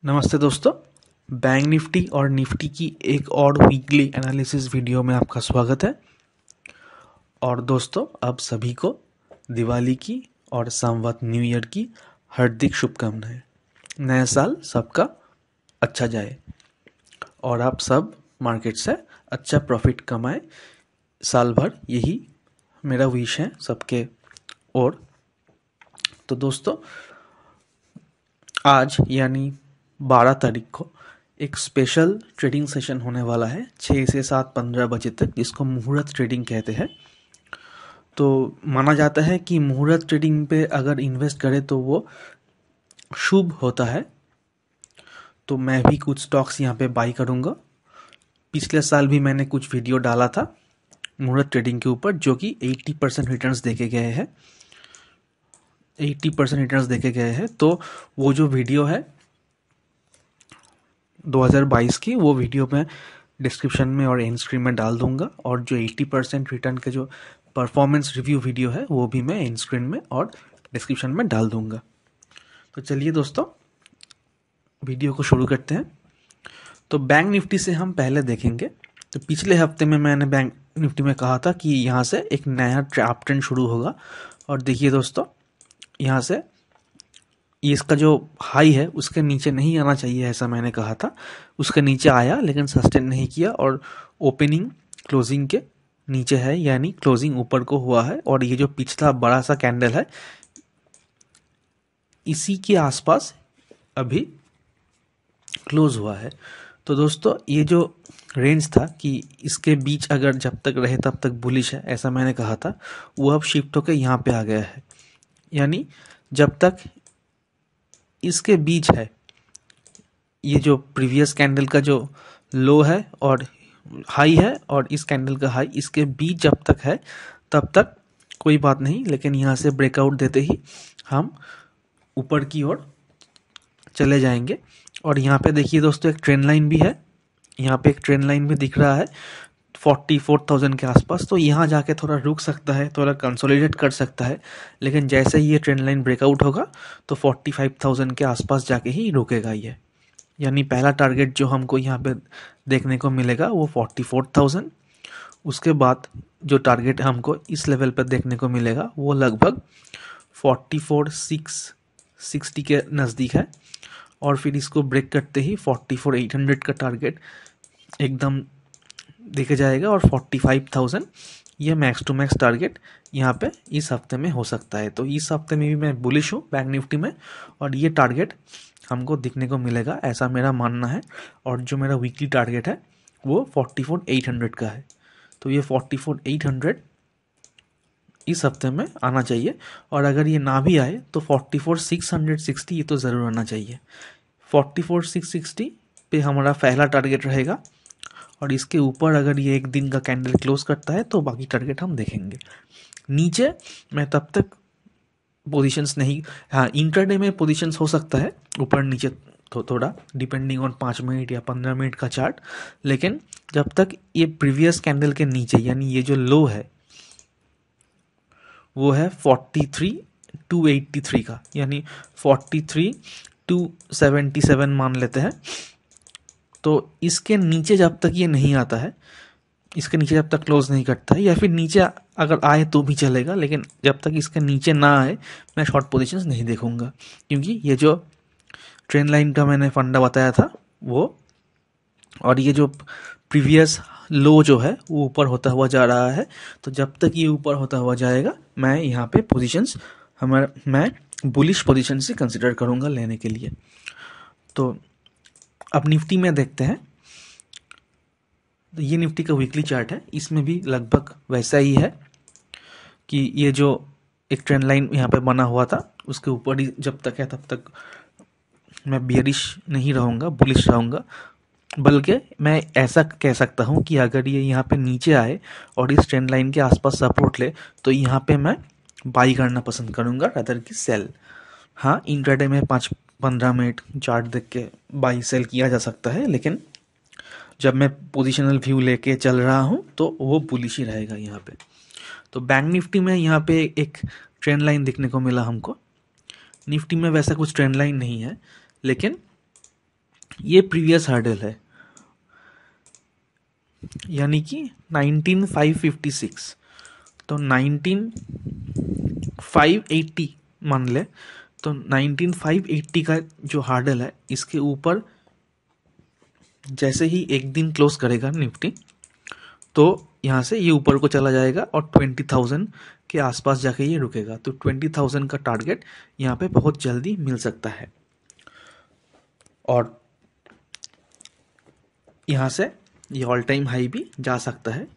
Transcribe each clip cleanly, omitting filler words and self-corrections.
नमस्ते दोस्तों। Bank Nifty और निफ्टी की एक और वीकली एनालिसिस वीडियो में आपका स्वागत है। और दोस्तों, आप सभी को दिवाली की और संवत न्यू ईयर की हार्दिक शुभकामनाएं। नया साल सबका अच्छा जाए और आप सब मार्केट से अच्छा प्रॉफिट कमाएं साल भर, यही मेरा विश है सबके। और तो दोस्तों, आज यानी 12 तारीख को एक स्पेशल ट्रेडिंग सेशन होने वाला है 6 से 7 15 बजे तक, जिसको मुहूर्त ट्रेडिंग कहते हैं। तो माना जाता है कि मुहूर्त ट्रेडिंग पे अगर इन्वेस्ट करें तो वो शुभ होता है। तो मैं भी कुछ स्टॉक्स यहाँ पे बाई करूँगा। पिछले साल भी मैंने कुछ वीडियो डाला था मुहूर्त ट्रेडिंग के ऊपर, जो कि 80% रिटर्न्स देके गए हैं। 80% रिटर्न्स देके गए हैं। तो वो जो वीडियो है 2022 की, वो वीडियो मैं डिस्क्रिप्शन में और एंड स्क्रीन में डाल दूंगा। और जो 80% रिटर्न के जो परफॉर्मेंस रिव्यू वीडियो है वो भी मैं एंड स्क्रीन में और डिस्क्रिप्शन में डाल दूंगा। तो चलिए दोस्तों, वीडियो को शुरू करते हैं। तो बैंक निफ्टी से हम पहले देखेंगे। तो पिछले हफ्ते में मैंने बैंक निफ्टी में कहा था कि यहाँ से एक नया अप ट्रेंड शुरू होगा। और देखिए दोस्तों, यहाँ से ये इसका जो हाई है उसके नीचे नहीं आना चाहिए, ऐसा मैंने कहा था। उसके नीचे आया लेकिन सस्टेन नहीं किया और ओपनिंग क्लोजिंग के नीचे है, यानी क्लोजिंग ऊपर को हुआ है। और ये जो पिछला बड़ा सा कैंडल है, इसी के आसपास अभी क्लोज हुआ है। तो दोस्तों, ये जो रेंज था कि इसके बीच अगर जब तक रहे तब तक बुलिश है, ऐसा मैंने कहा था, वो अब शिफ्ट होकर यहाँ पे आ गया है। यानी जब तक इसके बीच है, ये जो प्रीवियस कैंडल का जो लो है और हाई है और इस कैंडल का हाई, इसके बीच जब तक है तब तक कोई बात नहीं। लेकिन यहाँ से ब्रेकआउट देते ही हम ऊपर की ओर चले जाएंगे। और यहाँ पे देखिए दोस्तों, एक ट्रेंड लाइन भी है। यहाँ पे एक ट्रेंड लाइन भी दिख रहा है 44,000 के आसपास। तो यहाँ जाके थोड़ा रुक सकता है, थोड़ा कंसोलिडेट कर सकता है। लेकिन जैसे ही ये ट्रेंड लाइन ब्रेकआउट होगा तो 45,000 के आसपास जाके ही रुकेगा ये। यानी पहला टारगेट जो हमको यहाँ पे देखने को मिलेगा वो 44,000। उसके बाद जो टारगेट हमको इस लेवल पर देखने को मिलेगा वो लगभग 44,660 के नज़दीक है। और फिर इसको ब्रेक करते ही 44,800 का टारगेट एकदम दिख जाएगा। और 45,000 ये मैक्स टू मैक्स टारगेट यहाँ पे इस हफ्ते में हो सकता है। तो इस हफ्ते में भी मैं बुलिश हूँ बैंक निफ्टी में, और ये टारगेट हमको दिखने को मिलेगा, ऐसा मेरा मानना है। और जो मेरा वीकली टारगेट है वो 44,800 का है। तो ये 44,800 इस हफ्ते में आना चाहिए। और अगर ये ना भी आए तो 44,660 ये तो ज़रूर आना चाहिए। 44,660 पे हमारा पहला टारगेट रहेगा। और इसके ऊपर अगर ये एक दिन का कैंडल क्लोज करता है तो बाकी टारगेट हम देखेंगे। नीचे मैं तब तक पोजीशंस नहीं, हाँ, इंट्राडे में पोजीशंस हो सकता है ऊपर नीचे तो थोड़ा डिपेंडिंग ऑन 5 मिनट या 15 मिनट का चार्ट। लेकिन जब तक ये प्रीवियस कैंडल के नीचे, यानी ये जो लो है वो है 43,283 का, यानी 43,277 मान लेते हैं। तो इसके नीचे जब तक ये नहीं आता है, इसके नीचे जब तक क्लोज नहीं करता है, या फिर नीचे अगर आए तो भी चलेगा, लेकिन जब तक इसके नीचे ना आए मैं शॉर्ट पोजीशंस नहीं देखूंगा। क्योंकि ये जो ट्रेंड लाइन का मैंने फंडा बताया था वो, और ये जो प्रीवियस लो जो है वो ऊपर होता हुआ जा रहा है। तो जब तक ये ऊपर होता हुआ जाएगा मैं यहाँ पे पोजीशंस मैं बुलिश पोजीशन से कंसिडर करूँगा लेने के लिए। तो अब निफ्टी में देखते हैं। तो ये निफ्टी का वीकली चार्ट है, इसमें भी लगभग वैसा ही है कि ये जो एक ट्रेंड लाइन यहाँ पे बना हुआ था उसके ऊपर ही जब तक है तब तक मैं बियरिश नहीं रहूँगा, बुलिश रहूँगा। बल्कि मैं ऐसा कह सकता हूँ कि अगर ये यहाँ पे नीचे आए और इस ट्रेंड लाइन के आसपास सपोर्ट ले तो यहाँ पे मैं बाई करना पसंद करूँगा रादर कि सेल। हाँ, इंट्राडे में 5-15 मिनट चार्ट देख के बाई सेल किया जा सकता है, लेकिन जब मैं पोजिशनल व्यू लेके चल रहा हूँ तो वो बुलिश ही रहेगा यहाँ पे। तो बैंक निफ्टी में यहाँ पे एक ट्रेंड लाइन देखने को मिला हमको। निफ्टी में वैसा कुछ ट्रेंड लाइन नहीं है, लेकिन ये प्रीवियस हार्डल है, यानी कि 19556। तो 19580 मान ले, तो 19580 का जो हार्डल है, इसके ऊपर जैसे ही एक दिन क्लोज करेगा निफ्टी, तो यहाँ से ये ऊपर को चला जाएगा और 20,000 के आसपास जाके ये रुकेगा। तो 20,000 का टारगेट यहाँ पे बहुत जल्दी मिल सकता है, और यहाँ से ये ऑल टाइम हाई भी जा सकता है,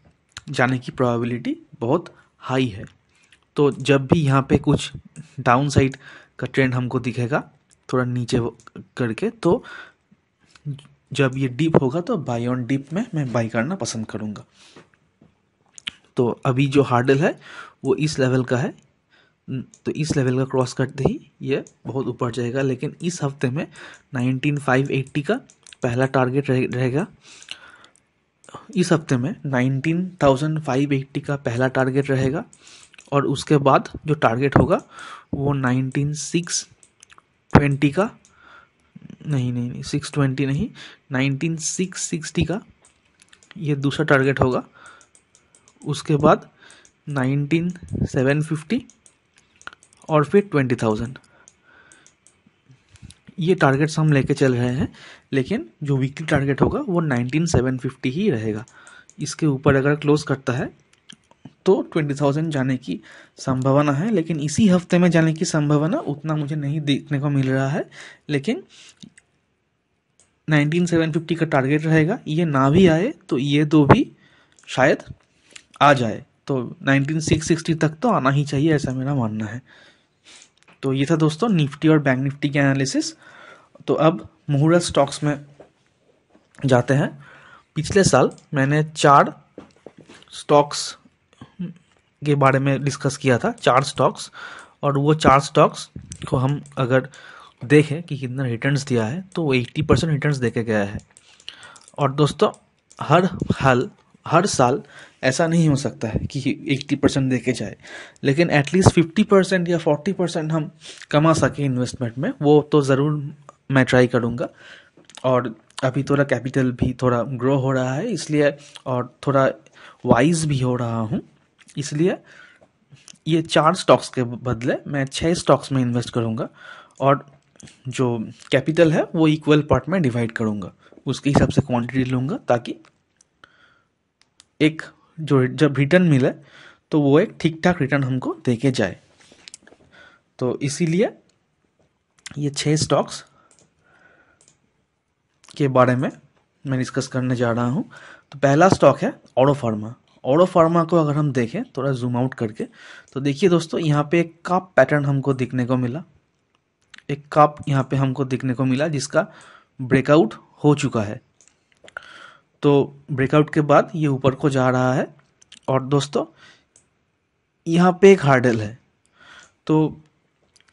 जाने की प्रोबेबिलिटी बहुत हाई है। तो जब भी यहाँ पे कुछ डाउन साइड का ट्रेंड हमको दिखेगा थोड़ा नीचे करके, तो जब ये डीप होगा तो बाय ऑन डीप में मैं बाई करना पसंद करूँगा। तो अभी जो हार्डल है वो इस लेवल का है, तो इस लेवल का क्रॉस करते ही ये बहुत ऊपर जाएगा। लेकिन इस हफ्ते में 19,580 का पहला टारगेट रहेगा, इस हफ्ते में 19,580 का पहला टारगेट रहेगा, और उसके बाद जो टारगेट होगा वो 19,620 का नहीं 620 नहीं 19,660 का ये दूसरा टारगेट होगा। उसके बाद 19,750 और फिर 20,000, ये टारगेट्स हम लेके चल रहे हैं। लेकिन जो वीकली टारगेट होगा वो 19,750 ही रहेगा। इसके ऊपर अगर क्लोज करता है तो 20,000 जाने की संभावना है, लेकिन इसी हफ्ते में जाने की संभावना उतना मुझे नहीं देखने को मिल रहा है। लेकिन 19,750 का टारगेट रहेगा, ये ना भी आए तो ये दो भी शायद आ जाए, तो 19,660 तक तो आना ही चाहिए, ऐसा मेरा मानना है। तो ये था दोस्तों निफ्टी और बैंक निफ्टी के एनालिसिस। तो अब मुहूर्त स्टॉक्स में जाते हैं। पिछले साल मैंने 4 स्टॉक्स के बारे में डिस्कस किया था, 4 स्टॉक्स, और वो 4 स्टॉक्स को हम अगर देखें कि कितना रिटर्न्स दिया है तो वो 80% रिटर्न्स देके गया है। और दोस्तों हर साल ऐसा नहीं हो सकता है कि 80% देके जाए, लेकिन एटलीस्ट 50% या 40% हम कमा सके इन्वेस्टमेंट में, वो तो ज़रूर मैं ट्राई करूँगा। और अभी थोड़ा कैपिटल भी थोड़ा ग्रो हो रहा है इसलिए, और थोड़ा वाइज भी हो रहा हूँ, इसलिए ये 4 स्टॉक्स के बदले मैं 6 स्टॉक्स में इन्वेस्ट करूँगा, और जो कैपिटल है वो इक्वल पार्ट में डिवाइड करूँगा, उसके हिसाब से क्वांटिटी लूँगा, ताकि एक जो जब रिटर्न मिले तो वो एक ठीक ठाक रिटर्न हमको देके जाए। तो इसीलिए ये 6 स्टॉक्स के बारे में मैं डिस्कस करने जा रहा हूँ। तो पहला स्टॉक है ऑरो फार्मा। ऑरो फार्मा को अगर हम देखें थोड़ा जूम आउट करके, तो देखिए दोस्तों यहाँ पे एक कप पैटर्न हमको दिखने को मिला, एक कप यहाँ पे हमको दिखने को मिला जिसका ब्रेकआउट हो चुका है। तो ब्रेकआउट के बाद ये ऊपर को जा रहा है, और दोस्तों यहाँ पे एक हार्डल है। तो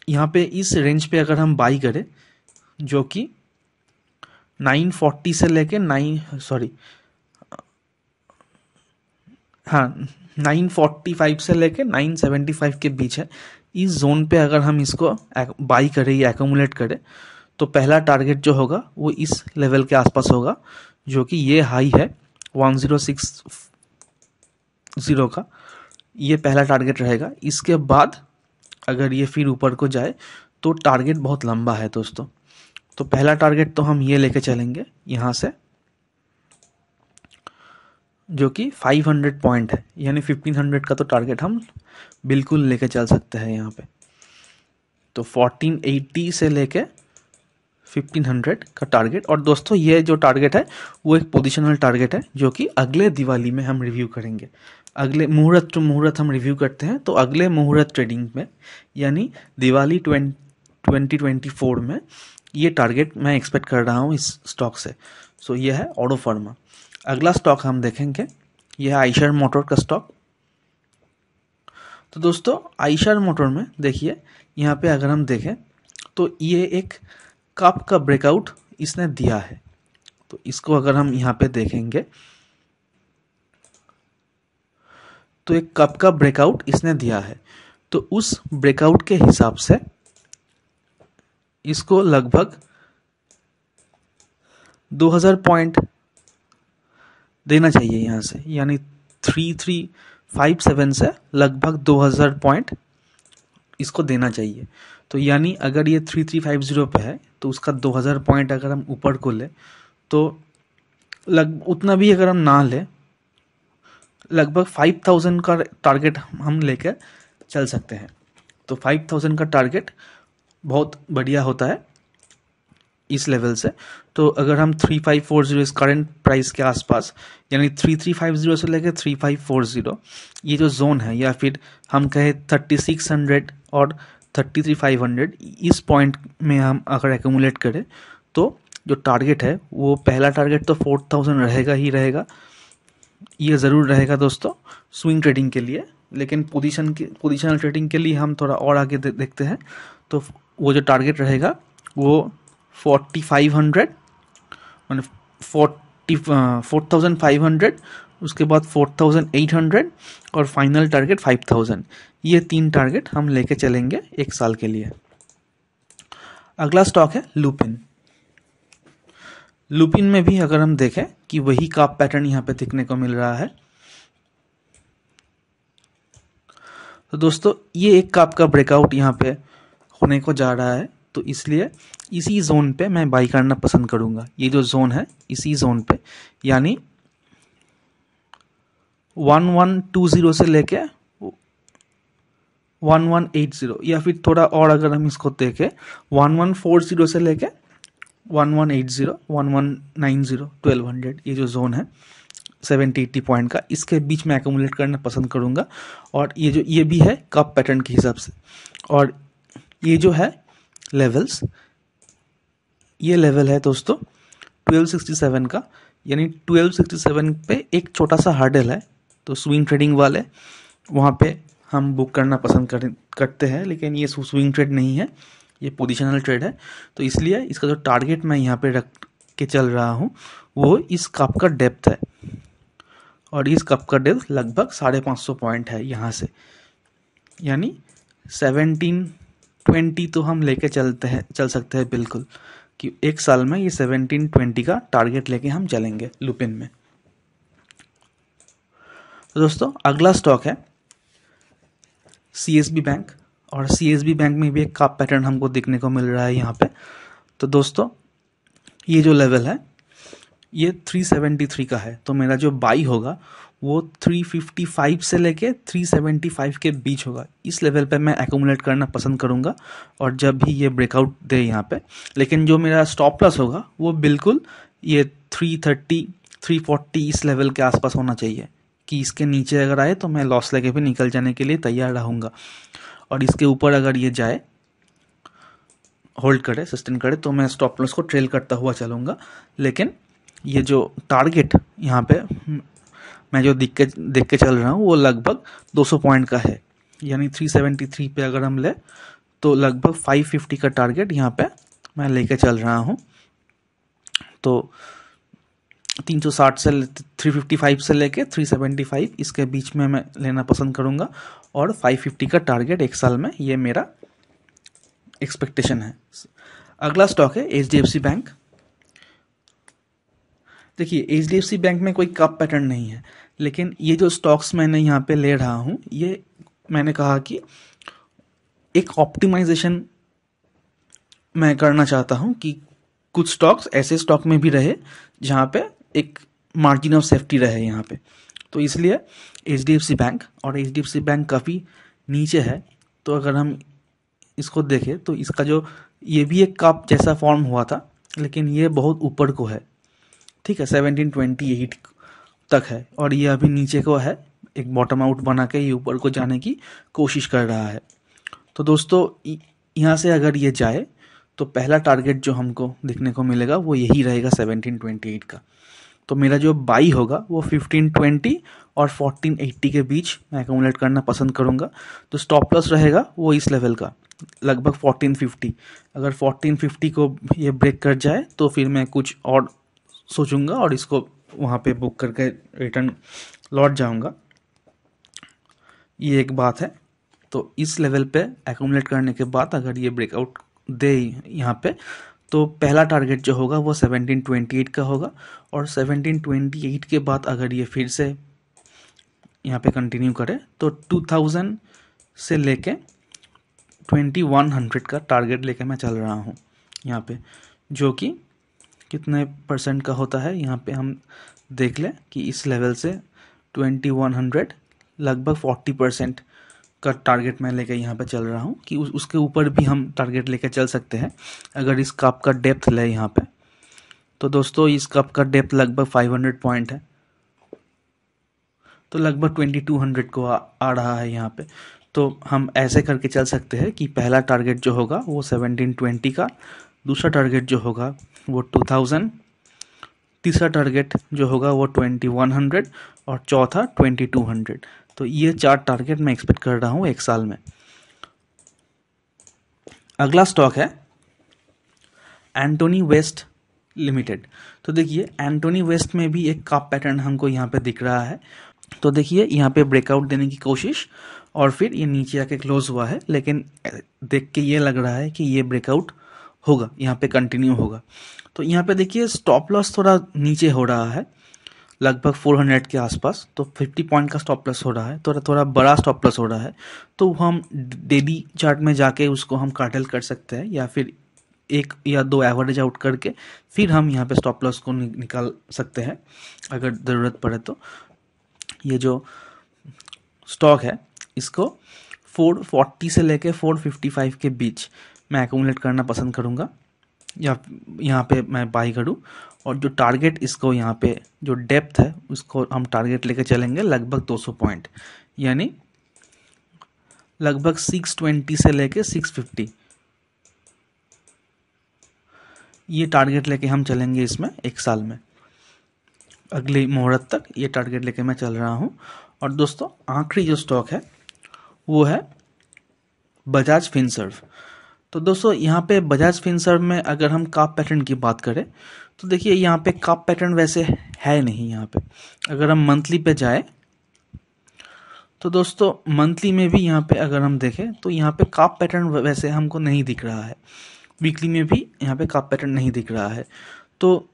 यहाँ पे इस रेंज पे अगर हम बाई करें, जो कि 940 से लेके 945 से लेके 975 के बीच है, इस जोन पे अगर हम इसको बाई करें या एक्यूमुलेट करें, तो पहला टारगेट जो होगा वो इस लेवल के आसपास होगा, जो कि ये हाई है 1060 का, ये पहला टारगेट रहेगा। इसके बाद अगर ये फिर ऊपर को जाए तो टारगेट बहुत लंबा है दोस्तों। तो पहला टारगेट तो हम ये लेके चलेंगे यहाँ से, जो कि 500 पॉइंट है, यानी 1500 का तो टारगेट हम बिल्कुल लेके चल सकते हैं यहाँ पे। तो 1480 से लेके 1500 का टारगेट। और दोस्तों ये जो टारगेट है वो एक पोजिशनल टारगेट है, जो कि अगले दिवाली में हम रिव्यू करेंगे। अगले मुहूर्त टू मुहूर्त हम रिव्यू करते हैं, तो अगले मुहूर्त ट्रेडिंग में यानी दिवाली 2024 में ये टारगेट मैं एक्सपेक्ट कर रहा हूँ इस स्टॉक से। सो ये है ऑरो फार्मा। अगला स्टॉक हम देखेंगे, यह है आइशर मोटर का स्टॉक। तो दोस्तों आइशर मोटर में देखिए यहाँ पे अगर हम देखें तो ये एक कप का ब्रेकआउट इसने दिया है। तो इसको अगर हम यहाँ पे देखेंगे तो एक कप का ब्रेकआउट इसने दिया है, तो उस ब्रेकआउट के हिसाब से इसको लगभग 2000 पॉइंट देना चाहिए यहाँ से, यानी 3357 से लगभग 2000 पॉइंट इसको देना चाहिए। तो यानी अगर ये 3350 पे है तो उसका 2000 पॉइंट अगर हम ऊपर को ले तो उतना भी अगर हम ना ले, लगभग 5000 का टारगेट हम लेकर चल सकते हैं। तो 5000 का टारगेट बहुत बढ़िया होता है इस लेवल से। तो अगर हम 3540 इस करंट प्राइस के आसपास, यानी 3350 से लेकर 3540 ये जो जोन है, या फिर हम कहें 3600 और 33500, इस पॉइंट में हम अगर एक्यूमुलेट करें तो जो टारगेट है वो पहला टारगेट तो 4000 रहेगा ही रहेगा, ये ज़रूर रहेगा दोस्तों स्विंग ट्रेडिंग के लिए। लेकिन पोजीशनल ट्रेडिंग के लिए हम थोड़ा और आगे देखते हैं। तो वो जो टारगेट रहेगा वो 4500, मैंने 4500, उसके बाद 4800 और फाइनल टारगेट 5000। ये 3 टारगेट हम लेके चलेंगे 1 साल के लिए। अगला स्टॉक है लुपिन। लुपिन में भी अगर हम देखें कि वही काप पैटर्न यहाँ पे दिखने को मिल रहा है। तो दोस्तों ये एक काप का ब्रेकआउट यहाँ पे होने को जा रहा है, तो इसलिए इसी जोन पे मैं बाई करना पसंद करूंगा। ये जो जोन है इसी जोन पे, यानी 1120 से लेके 1180, या फिर थोड़ा और अगर हम इसको देखें 1140 से लेके 1180, 1190, 1200, ये जो जोन है 70-80 पॉइंट का, इसके बीच में एक्यूमुलेट करना पसंद करूंगा। और ये भी है कप पैटर्न के हिसाब से। और ये जो है लेवल्स, ये लेवल है दोस्तों 1267 का, यानी 1267 पे एक छोटा सा हर्डल है। तो स्विंग ट्रेडिंग वाले वहाँ पे हम बुक करना पसंद करते हैं, लेकिन ये स्विंग ट्रेड नहीं है, ये पोजिशनल ट्रेड है। तो इसलिए इसका जो टारगेट मैं यहाँ पे रख के चल रहा हूँ वो इस कप का डेप्थ है, और इस कप का डेप्थ लगभग 550 पॉइंट है यहाँ से, यानी 1720 तो हम लेके चल सकते हैं बिल्कुल, कि 1 साल में ये 1720 का टारगेट लेके हम चलेंगे लुपिन में। तो दोस्तों अगला स्टॉक है सीएसबी बैंक, और सीएसबी बैंक में भी एक काप पैटर्न हमको देखने को मिल रहा है यहाँ पे। तो दोस्तों ये जो लेवल है ये 373 का है, तो मेरा जो बाई होगा वो 355 से लेके 375 के बीच होगा। इस लेवल पे मैं एक्यूमुलेट करना पसंद करूंगा, और जब भी ये ब्रेकआउट दे यहाँ पे, लेकिन जो मेरा स्टॉप लॉस होगा वो बिल्कुल ये 330, 340 इस लेवल के आसपास होना चाहिए, कि इसके नीचे अगर आए तो मैं लॉस लेके भी निकल जाने के लिए तैयार रहूँगा। और इसके ऊपर अगर ये जाए, होल्ड करे, सस्टेन करे, तो मैं स्टॉप लॉस को ट्रेल करता हुआ चलूँगा। लेकिन ये जो टारगेट यहाँ पे मैं जो देख के चल रहा हूँ वो लगभग 200 पॉइंट का है, यानी 373 पे अगर हम ले तो लगभग 550 का टारगेट यहाँ पे मैं लेके चल रहा हूँ। तो 360 से 355 से लेके 375 इसके बीच में मैं लेना पसंद करूँगा, और 550 का टारगेट 1 साल में, ये मेरा एक्सपेक्टेशन है। अगला स्टॉक है एचडीएफसी बैंक। देखिए एचडीएफसी बैंक में कोई कप पैटर्न नहीं है, लेकिन ये जो स्टॉक्स मैंने यहाँ पे ले रहा हूँ, ये मैंने कहा कि एक ऑप्टिमाइजेशन मैं करना चाहता हूँ, कि कुछ स्टॉक्स ऐसे स्टॉक में भी रहे जहाँ पे एक मार्जिन ऑफ सेफ्टी रहे यहाँ पे। तो इसलिए एचडीएफसी बैंक, और एचडीएफसी बैंक काफ़ी नीचे है, तो अगर हम इसको देखें तो इसका जो ये भी एक कप जैसा फॉर्म हुआ था, लेकिन ये बहुत ऊपर को है, ठीक है, 1728 तक है, और ये अभी नीचे को है, एक बॉटम आउट बना के ये ऊपर को जाने की कोशिश कर रहा है। तो दोस्तों यहाँ से अगर ये जाए तो पहला टारगेट जो हमको देखने को मिलेगा वो यही रहेगा 1728 का। तो मेरा जो बाई होगा वो 1520 और 1480 के बीच मैं एक्यूमुलेट करना पसंद करूँगा। तो स्टॉप लॉस रहेगा वो इस लेवल का, लगभग 1450। अगर 1450 को ये ब्रेक कर जाए तो फिर मैं कुछ और सोचूंगा और इसको वहाँ पे बुक करके रिटर्न लौट जाऊंगा, ये एक बात है। तो इस लेवल पे एक्यूमुलेट करने के बाद अगर ये ब्रेकआउट दे यहाँ पे, तो पहला टारगेट जो होगा वो 1728 का होगा, और 1728 के बाद अगर ये फिर से यहाँ पे कंटिन्यू करे तो 2000 से लेके 2100 का टारगेट लेके मैं चल रहा हूँ यहाँ पे, जो कि कितने परसेंट का होता है यहाँ पे हम देख लें कि इस लेवल से 2100 लगभग 40% का टारगेट मैं लेके यहाँ पे चल रहा हूँ कि उसके ऊपर भी हम टारगेट लेके चल सकते हैं अगर इस कप का डेप्थ ले यहाँ पे। तो दोस्तों इस कप का डेप्थ लगभग 500 पॉइंट है, तो लगभग 2200 को आ रहा है यहाँ पे। तो हम ऐसे करके चल सकते हैं कि पहला टारगेट जो होगा वो 1720 का, दूसरा टारगेट जो होगा वो 2000, तीसरा टारगेट जो होगा वो 2100 और चौथा 2200। तो ये 4 टारगेट मैं एक्सपेक्ट कर रहा हूँ एक साल में। अगला स्टॉक है एंटोनी वेस्ट लिमिटेड। तो देखिए एंटोनी वेस्ट में भी एक कप पैटर्न हमको यहाँ पे दिख रहा है। तो देखिए यहाँ पे ब्रेकआउट देने की कोशिश और फिर ये नीचे आके क्लोज हुआ है, लेकिन देख के ये लग रहा है कि ये ब्रेकआउट होगा, यहाँ पे कंटिन्यू होगा। तो यहाँ पे देखिए स्टॉप लॉस थोड़ा नीचे हो रहा है लगभग 400 के आसपास, तो 50 पॉइंट का स्टॉप लॉस हो रहा है, थोड़ा बड़ा स्टॉप लॉस हो रहा है। तो हम डेली चार्ट में जाके उसको हम कार्टेल कर सकते हैं या फिर 1 या 2 एवरेज आउट करके फिर हम यहाँ पे स्टॉप लॉस को निकाल सकते हैं अगर ज़रूरत पड़े तो। ये जो स्टॉक है इसको 440 से लेके 455 के बीच मैं एक्यूमुलेट करना पसंद करूँगा या यहाँ पे मैं बाई करूँ, और जो टारगेट इसको यहाँ पे जो डेप्थ है उसको हम टारगेट लेके चलेंगे लगभग 200 पॉइंट, यानी लगभग 620 से लेके 650 ये टारगेट लेके हम चलेंगे इसमें एक साल में। अगली मुहूर्त तक ये टारगेट लेके मैं चल रहा हूँ। और दोस्तों आखिरी जो स्टॉक है वो है बजाज फिनसर्व। तो दोस्तों यहाँ पे बजाज फिनसर्व में अगर हम कप पैटर्न की बात करें तो देखिए यहाँ पे कप पैटर्न वैसे है नहीं। यहाँ पे अगर हम मंथली पे जाए तो दोस्तों मंथली में भी यहाँ पे अगर हम देखें तो यहाँ पे कप पैटर्न वैसे हमको नहीं दिख रहा है, वीकली में भी यहाँ पे कप पैटर्न नहीं दिख रहा है। तो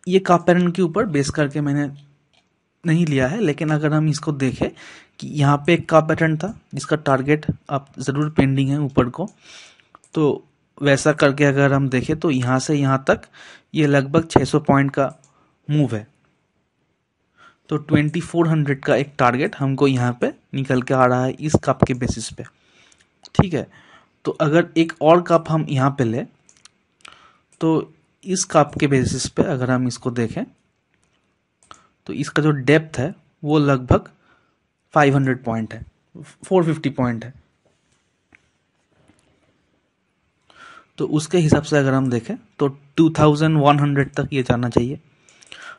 ये कप पैटर्न के ऊपर बेस करके मैंने नहीं लिया है, लेकिन अगर हम इसको देखें कि यहाँ पे एक कप पैटर्न था जिसका टारगेट अब ज़रूर पेंडिंग है ऊपर को, तो वैसा करके अगर हम देखें तो यहाँ से यहाँ तक ये लगभग 600 पॉइंट का मूव है। तो 2400 का एक टारगेट हमको यहाँ पे निकल के आ रहा है इस कप के बेसिस पे, ठीक है। तो अगर एक और कप हम यहाँ पे ले तो इस कप के बेसिस पे अगर हम इसको देखें तो इसका जो डेप्थ है वो लगभग 500 पॉइंट है, 450 पॉइंट है। तो उसके हिसाब से अगर हम देखें तो 2100 तक ये जाना चाहिए।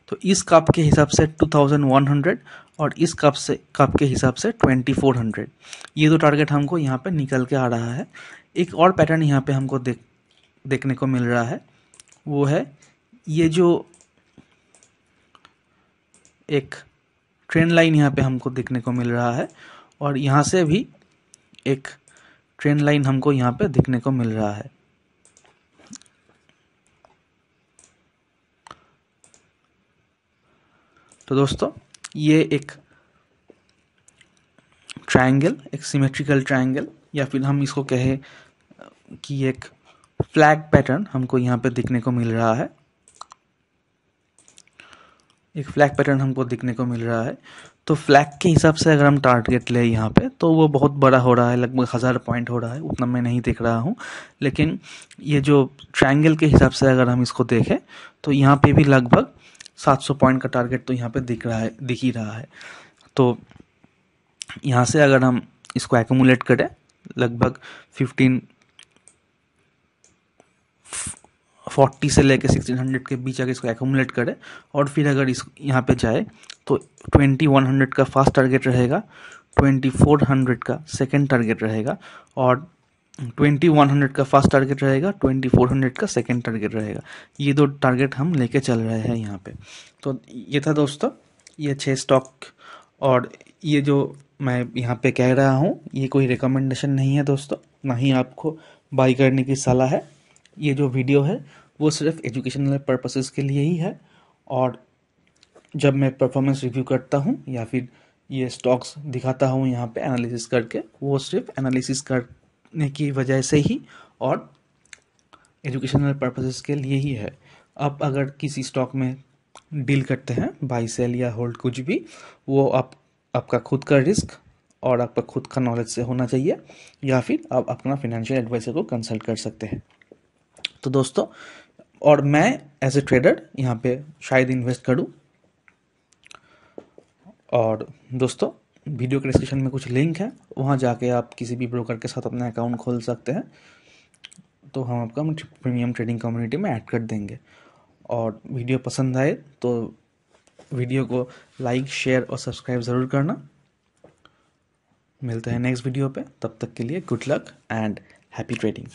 तो इस कप के हिसाब से 2100 और इस कप के हिसाब से 2400, ये दो टारगेट हमको यहाँ पे निकल के आ रहा है। एक और पैटर्न यहाँ पे हमको देखने को मिल रहा है, वो है ये जो एक ट्रेंड लाइन यहाँ पे हमको देखने को मिल रहा है, और यहाँ से भी एक ट्रेंड लाइन हमको यहाँ पे देखने को मिल रहा है। तो दोस्तों ये एक ट्रायंगल, एक सिमेट्रिकल ट्रायंगल, या फिर हम इसको कहें कि एक फ्लैग पैटर्न हमको यहाँ पे दिखने को मिल रहा है। एक फ्लैग पैटर्न हमको दिखने को मिल रहा है। तो फ्लैग के हिसाब से अगर हम टारगेट ले यहाँ पे तो वो बहुत बड़ा हो रहा है, लगभग 1000 पॉइंट हो रहा है, उतना मैं नहीं देख रहा हूँ। लेकिन ये जो ट्रायंगल के हिसाब से अगर हम इसको देखें तो यहाँ पे भी लगभग 700 पॉइंट का टारगेट तो यहाँ पे दिख ही रहा है। तो यहाँ से अगर हम इसको एक्यूमुलेट करें लगभग 1540 से लेके 1600 के बीच अगर इसको एक्यूमुलेट करें और फिर अगर इस यहाँ पे जाए तो 2100 का फर्स्ट टारगेट रहेगा, 2400 का सेकंड टारगेट रहेगा, और 2100 का फर्स्ट टारगेट रहेगा, 2400 का सेकंड टारगेट रहेगा। ये दो टारगेट हम लेके चल रहे हैं यहाँ पे। तो ये था दोस्तों ये 6 स्टॉक, और ये जो मैं यहाँ पे कह रहा हूँ ये कोई रिकमेंडेशन नहीं है दोस्तों, ना ही आपको बाई करने की सलाह है। ये जो वीडियो है वो सिर्फ एजुकेशनल पर्पसेस के लिए ही है। और जब मैं परफॉर्मेंस रिव्यू करता हूँ या फिर ये स्टॉक्स दिखाता हूँ यहाँ पे एनालिसिस करके, वो सिर्फ एनालिसिस करने की वजह से ही और एजुकेशनल पर्पसेस के लिए ही है। आप अगर किसी स्टॉक में डील करते हैं, बाई सेल या होल्ड कुछ भी, वो आपका खुद का रिस्क और आपका खुद का नॉलेज से होना चाहिए, या फिर आप अपना फाइनेंशियल एडवाइजर को कंसल्ट कर सकते हैं। तो दोस्तों, और मैं एज ए ट्रेडर यहाँ पे शायद इन्वेस्ट करूँ। और दोस्तों, वीडियो के डिस्क्रिप्शन में कुछ लिंक है, वहाँ जाके आप किसी भी ब्रोकर के साथ अपना अकाउंट खोल सकते हैं। तो हम आपका प्रीमियम ट्रेडिंग कम्युनिटी में ऐड कर देंगे। और वीडियो पसंद आए तो वीडियो को लाइक, शेयर और सब्सक्राइब ज़रूर करना। मिलते हैं नेक्स्ट वीडियो पे, तब तक के लिए good luck and happy trading.